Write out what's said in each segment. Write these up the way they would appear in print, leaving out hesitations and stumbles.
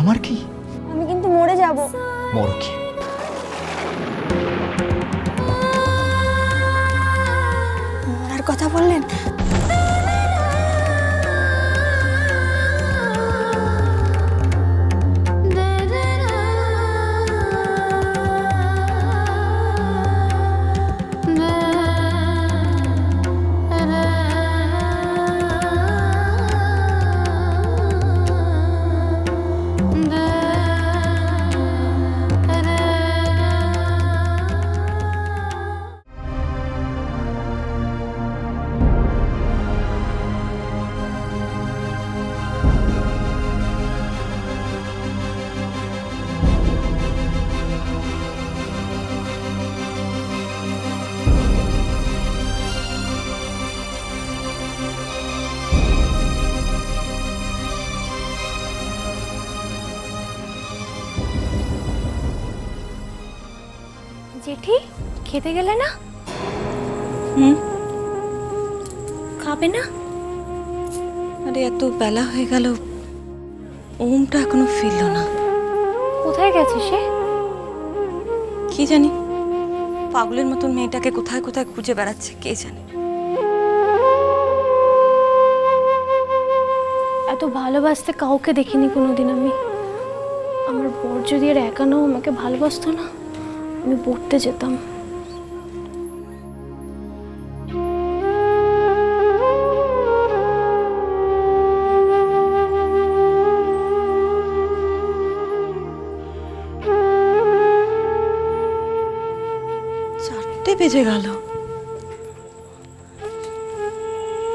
আমার কি? আমি কিন্তু মরে যাব। মরো কি? মরার কথা বললেন? জেঠি খেতে গেলে না? খাবে না? আরে এত বেলা হয়ে গেল, ওমটা এখনো ফিরল না। কোথায় গেছে সে? কি জানি, পাগলের মতন মেয়েটাকে কোথায় কোথায় খুঁজে বেড়াচ্ছে কে জানে। এত ভালোবাসতে কাউকে দেখিনি কোনোদিন আমি। আমার বর যদি আর একা নাও আমাকে ভালোবাসতো না, আমি পড়তে যেতাম। চারটে বেজে গেল,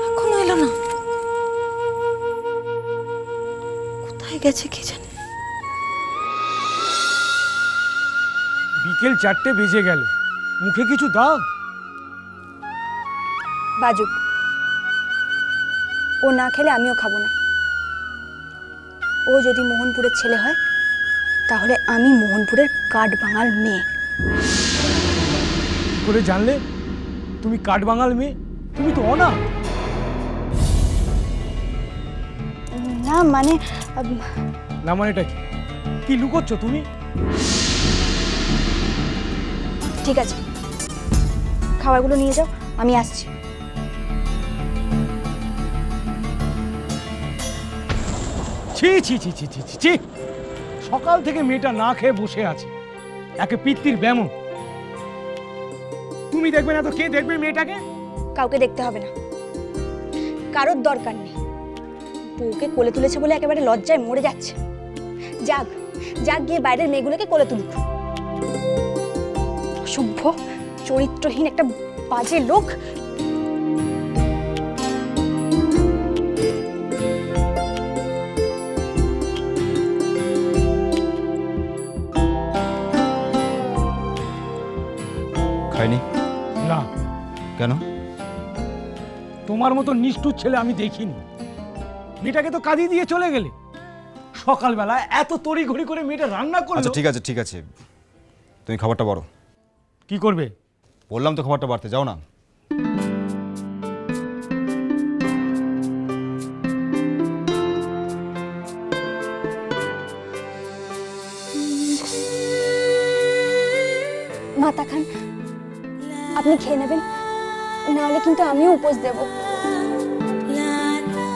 এখনো এলো না। কোথায় গেছে কে জানে। বিকেল 4টে বেজে গেল, মুখে কিছু দাও। বাজুক, ও না খেলে আমিও খাবো না। ও যদি মোহনপুরের ছেলে হয় তাহলে আমি মোহনপুরের কাঠবাঙাল মেয়ে। কি করে জানলে তুমি কাঠবাঙাল মেয়ে? তুমি তো অনাথ। না মানে না মানেটা কি? কি লুকোচ্ছ তুমি? ঠিক আছে, খাবারগুলো নিয়ে যাও, আমি আসছি। ছি ছি ছি ছি ছি ছি ছি, সকাল থেকে মেয়েটা না খেয়ে বসে আছে, একে পিত্তির ব্যামো। তুমি দেখবে না তো কে দেখবে মেয়েটাকে? কাউকে দেখতে হবে না, কারোর দরকার নেই। বউকে কোলে তুলেছে বলে একেবারে লজ্জায় মরে যাচ্ছে। যাক যাক, গিয়ে বাইরের মেয়েগুলোকে কোলে তুলুক। অসভ্য, চরিত্রহীন একটা বাজে লোক। খাইনি? না, কেন? তোমার মতো নিষ্ঠুর ছেলে আমি দেখিনি। মেয়েটাকে তো কাঁদিয়ে দিয়ে চলে গেলে। সকালবেলা এত তড়িঘড়ি করে মেয়েটা রান্না করলো। আচ্ছা ঠিক আছে ঠিক আছে, তুমি খাবারটা বাড়ো। কি করবে? বললাম তো খাবারটা বাড়তে, যাও না। মাতা খান, আপনি খেয়ে নেবেন, নাহলে কিন্তু আমিও উপোস দেব।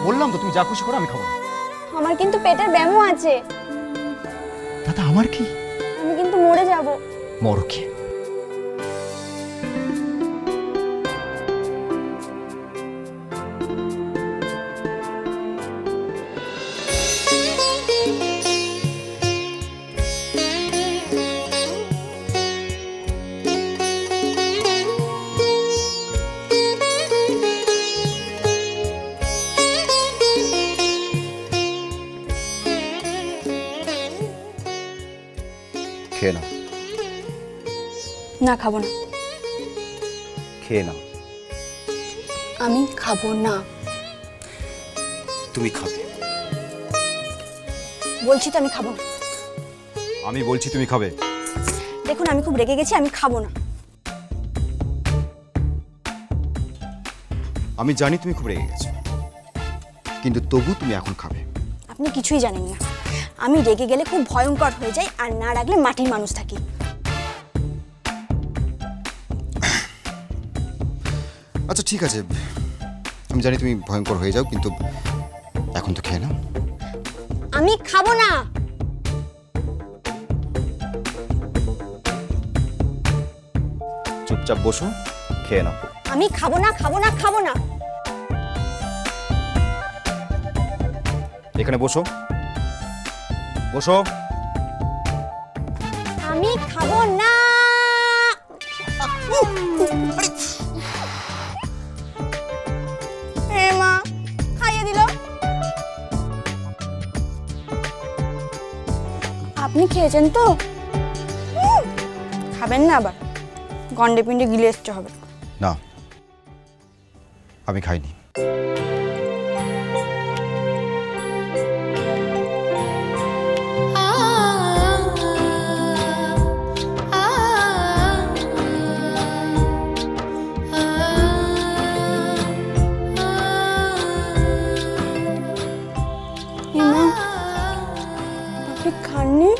বললাম তো তুমি যা খুশি করো, আমি খাবো না। আমার কিন্তু পেটের ব্যামো আছে। দাদা আমার কি? আমি কিন্তু মরে যাব। মরো কি? খেয়ে নাও। না, খাবো না। খেয়ে নাও। আমি খাবো না। তুমি খাবে। বলছি তো আমি খাবো না। আমি বলছি তুমি খাবে। দেখুন, আমি খুব রেগে গেছি, আমি খাবো না। আমি জানি তুমি খুব রেগে গেছো, কিন্তু তবু তুমি এখন খাবে। আপনি কিছুই জানেন না। আমি রেগে গেলে খুব ভয়ঙ্কর হয়ে যাই, আর না রাগলে মাটির মানুষ থাকি। আচ্ছা ঠিক আছে, আমি জানি তুমি ভয়ঙ্কর হয়ে যাও, কিন্তু এখন তো খেয়ে নাও। আমি খাবো না। চুপচাপ বসো, খেয়ে নাও। আমি খাবো না, খাবো না, খাবো না। এখানে বসো, বসো। আমি খাবো না। এ মা, খাইয়ে দিল। আপনি খেয়েছেন তো? খাবেন না আবার? গন্ডে পিণ্ডে গিলে এসতে হবে। না, আমি খাইনি। এ মা, আপনি খাননি?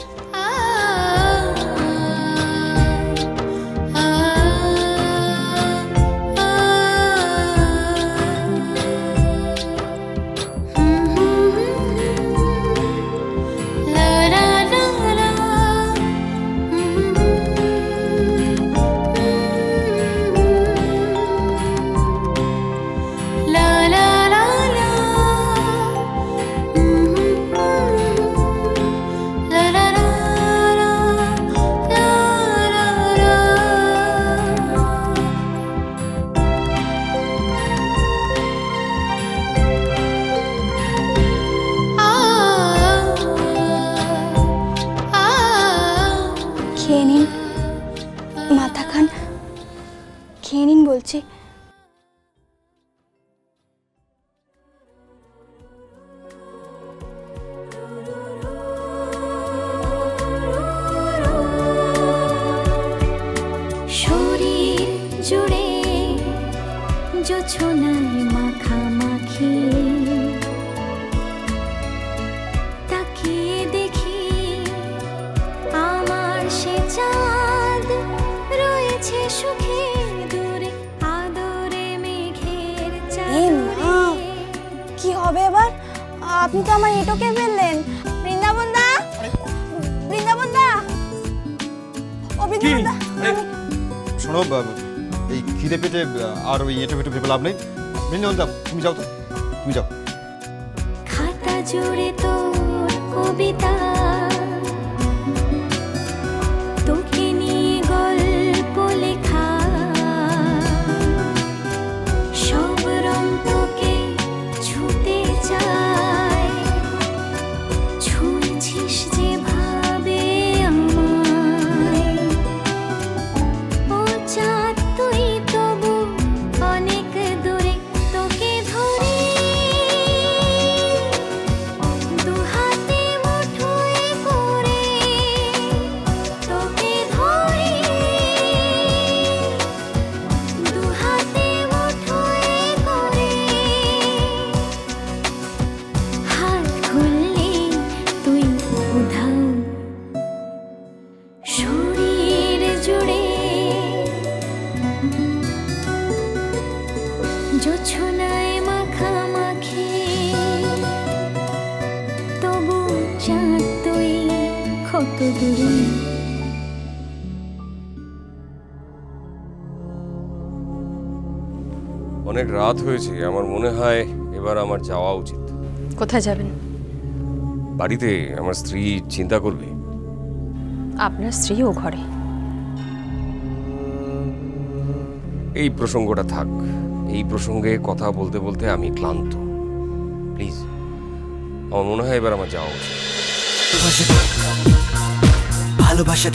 খেয়ে নিন, মাথা খান, খেয়ে নিন বলছি। শরীর জুড়ে জোছনায় মাখামাখি, তাকিয়ে দেখি আমার সে চাঁদ রয়েছে সুখে দূরে, আদরে মেঘের এ মা, কি হবে এবার? আপনি তো আমার এটোকে ফেললেন। বৃন্দাবন দা, বৃন্দাবন দা, ও বৃন্দাবন দা। শোনো, এই খিদে পেটে আর ওই এঁটো পেটো ভেবে লাভ নেই। বৃন্দাবন দা, তুমি যাও তো, তুমি যাও। খাতা জুড়ে তোর কবিতা, তোকে নিয়ে গল্প লেখা, সব রং তোকে ছুতে চায়, ছুঁয়েছিস যেভাবে আমায়, ও চাঁদ তুই তবু অনেক দূরে, তোকে ধরে দু হাতে মুঠোয় করে, তোকে ধরে দু হাতে মুঠোয় করে, হাত খুললে তুই উধাও, শরীর জুড়ে জোছনায় মাখামাখি, তবু চাঁদ তুই কত দূরে। অনেক রাত হয়েছে, আমার মনে হয় এবার আমার যাওয়া উচিত। কোথায় যাবেন? বাড়িতে আমার স্ত্রী চিন্তা করবে। আপনার স্ত্রীও ঘরে। এই প্রসঙ্গটা থাক, এই প্রসঙ্গে কথা বলতে বলতে আমি ক্লান্ত। প্লিজ, আমার মনে হয় এবার আমার যাওয়া উচিত। ভালোবাসা